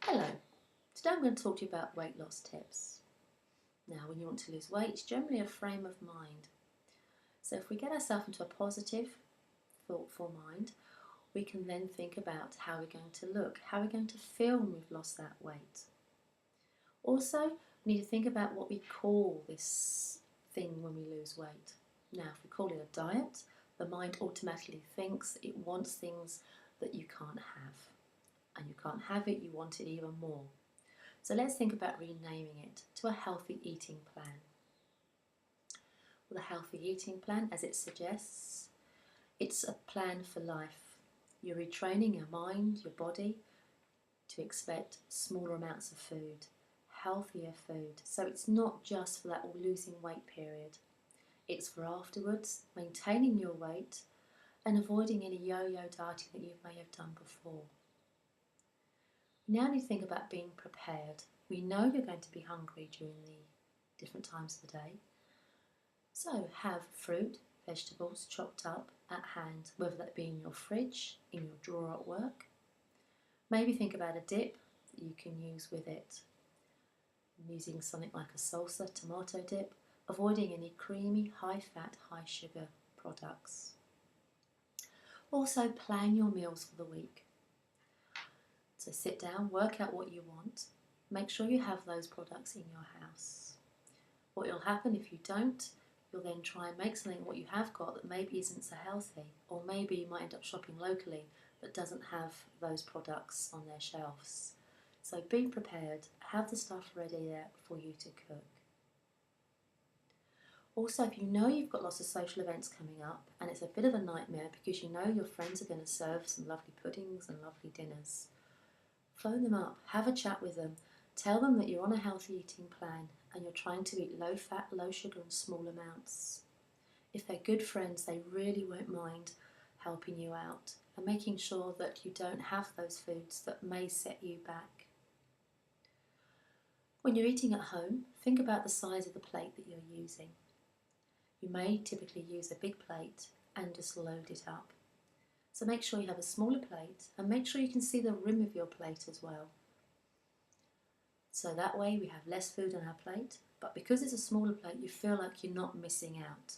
Hello, today I'm going to talk to you about weight loss tips. Now, when you want to lose weight, it's generally a frame of mind. So if we get ourselves into a positive, thoughtful mind, we can then think about how we're going to look, how we're going to feel when we've lost that weight. Also, we need to think about what we call this thing when we lose weight. Now, if we call it a diet, the mind automatically thinks it wants things that you can't have. And you can't have it, you want it even more. So let's think about renaming it to a healthy eating plan. With a healthy eating plan, as it suggests, it's a plan for life. You're retraining your mind, your body, to expect smaller amounts of food, healthier food. So it's not just for that losing weight period. It's for afterwards, maintaining your weight and avoiding any yo-yo dieting that you may have done before. Now you think about being prepared. We know you're going to be hungry during the different times of the day. So have fruit, vegetables chopped up at hand, whether that be in your fridge, in your drawer at work. Maybe think about a dip that you can use with it. I'm using something like a salsa, tomato dip, avoiding any creamy, high-fat, high-sugar products. Also plan your meals for the week. So sit down, work out what you want, make sure you have those products in your house. What will happen if you don't, you'll then try and make something what you have got that maybe isn't so healthy, or maybe you might end up shopping locally that doesn't have those products on their shelves. So be prepared, have the stuff ready there for you to cook. Also, if you know you've got lots of social events coming up and it's a bit of a nightmare because you know your friends are going to serve some lovely puddings and lovely dinners, phone them up, have a chat with them, tell them that you're on a healthy eating plan and you're trying to eat low fat, low sugar and small amounts. If they're good friends, they really won't mind helping you out and making sure that you don't have those foods that may set you back. When you're eating at home, think about the size of the plate that you're using. You may typically use a big plate and just load it up. So make sure you have a smaller plate and make sure you can see the rim of your plate as well. So that way we have less food on our plate, but because it's a smaller plate, you feel like you're not missing out.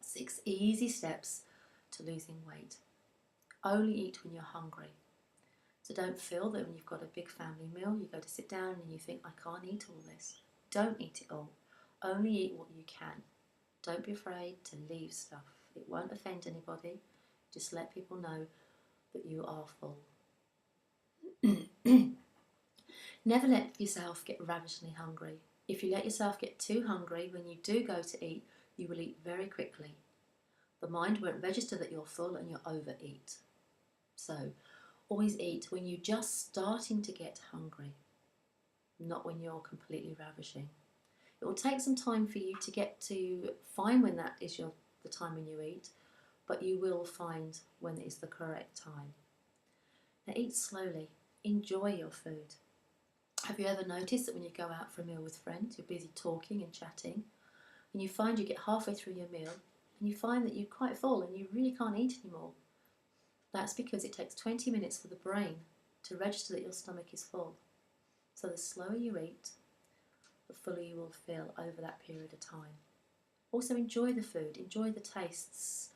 6 easy steps to losing weight. Only eat when you're hungry. So don't feel that when you've got a big family meal, you go to sit down and you think, I can't eat all this. Don't eat it all. Only eat what you can. Don't be afraid to leave stuff. It won't offend anybody. Just let people know that you are full. Never let yourself get ravishingly hungry. If you let yourself get too hungry when you do go to eat, you will eat very quickly. The mind won't register that you're full and you'll overeat. So always eat when you're just starting to get hungry, not when you're completely ravishing. It will take some time for you to get to find when that is the time when you eat, but you will find when it is the correct time. Now eat slowly, enjoy your food. Have you ever noticed that when you go out for a meal with friends, you're busy talking and chatting, and you find you get halfway through your meal, and you find that you're quite full and you really can't eat anymore? That's because it takes 20 minutes for the brain to register that your stomach is full. So the slower you eat, the fuller you will feel over that period of time. Also enjoy the food, enjoy the tastes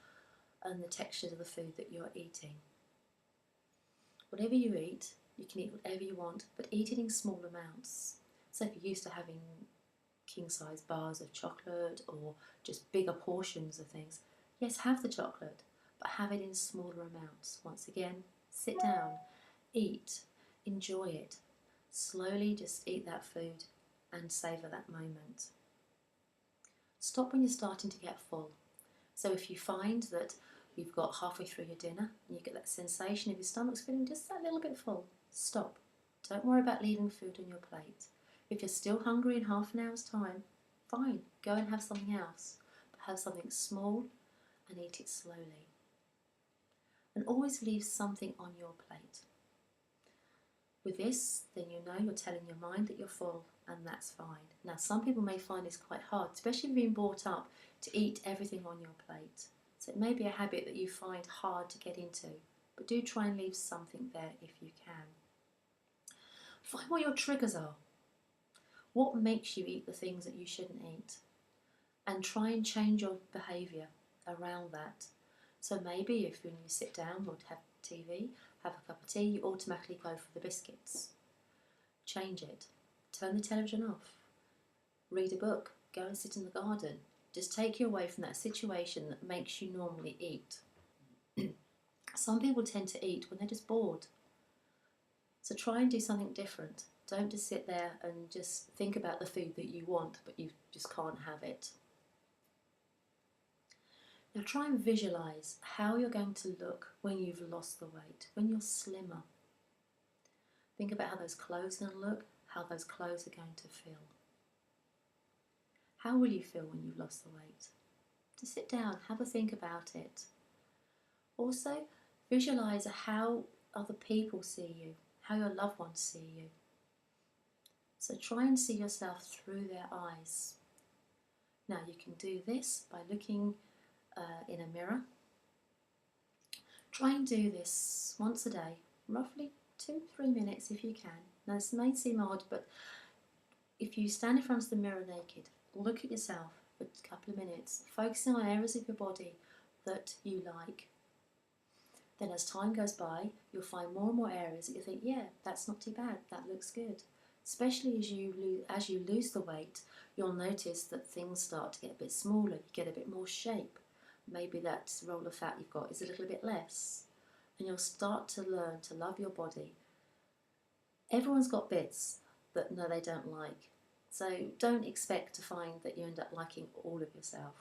and the textures of the food that you're eating. Whatever you eat, you can eat whatever you want, but eat it in small amounts. So if you're used to having king-size bars of chocolate or just bigger portions of things, yes, have the chocolate, but have it in smaller amounts. Once again, sit down, eat, enjoy it. Slowly just eat that food and savour that moment. Stop when you're starting to get full. So if you find that you've got halfway through your dinner and you get that sensation of your stomach's feeling just that little bit full, stop. Don't worry about leaving food on your plate. If you're still hungry in half an hour's time, fine, go and have something else. But have something small and eat it slowly. And always leave something on your plate. With this, then you know you're telling your mind that you're full, and that's fine. Now, some people may find this quite hard, especially if you've been brought up to eat everything on your plate. So it may be a habit that you find hard to get into, but do try and leave something there if you can. Find what your triggers are. What makes you eat the things that you shouldn't eat? And try and change your behaviour around that. So maybe if when you sit down or have TV, have a cup of tea, you automatically go for the biscuits. Change it. Turn the television off. Read a book. Go and sit in the garden. Just take you away from that situation that makes you normally eat. Some people tend to eat when they're just bored. So try and do something different. Don't just sit there and just think about the food that you want, but you just can't have it. Now try and visualise how you're going to look when you've lost the weight, when you're slimmer. Think about how those clothes are going to look, how those clothes are going to feel. How will you feel when you've lost the weight? Just sit down, have a think about it. Also, visualise how other people see you, how your loved ones see you. So try and see yourself through their eyes. Now you can do this by looking in a mirror. Try and do this once a day, roughly 2-3 minutes if you can. Now this may seem odd, but if you stand in front of the mirror naked, look at yourself for a couple of minutes, focusing on areas of your body that you like. Then as time goes by, you'll find more and more areas that you think, yeah, that's not too bad, that looks good. Especially as you lose the weight, you'll notice that things start to get a bit smaller, you get a bit more shape. Maybe that roll of fat you've got is a little bit less. And you'll start to learn to love your body. Everyone's got bits that no, they don't like. So don't expect to find that you end up liking all of yourself.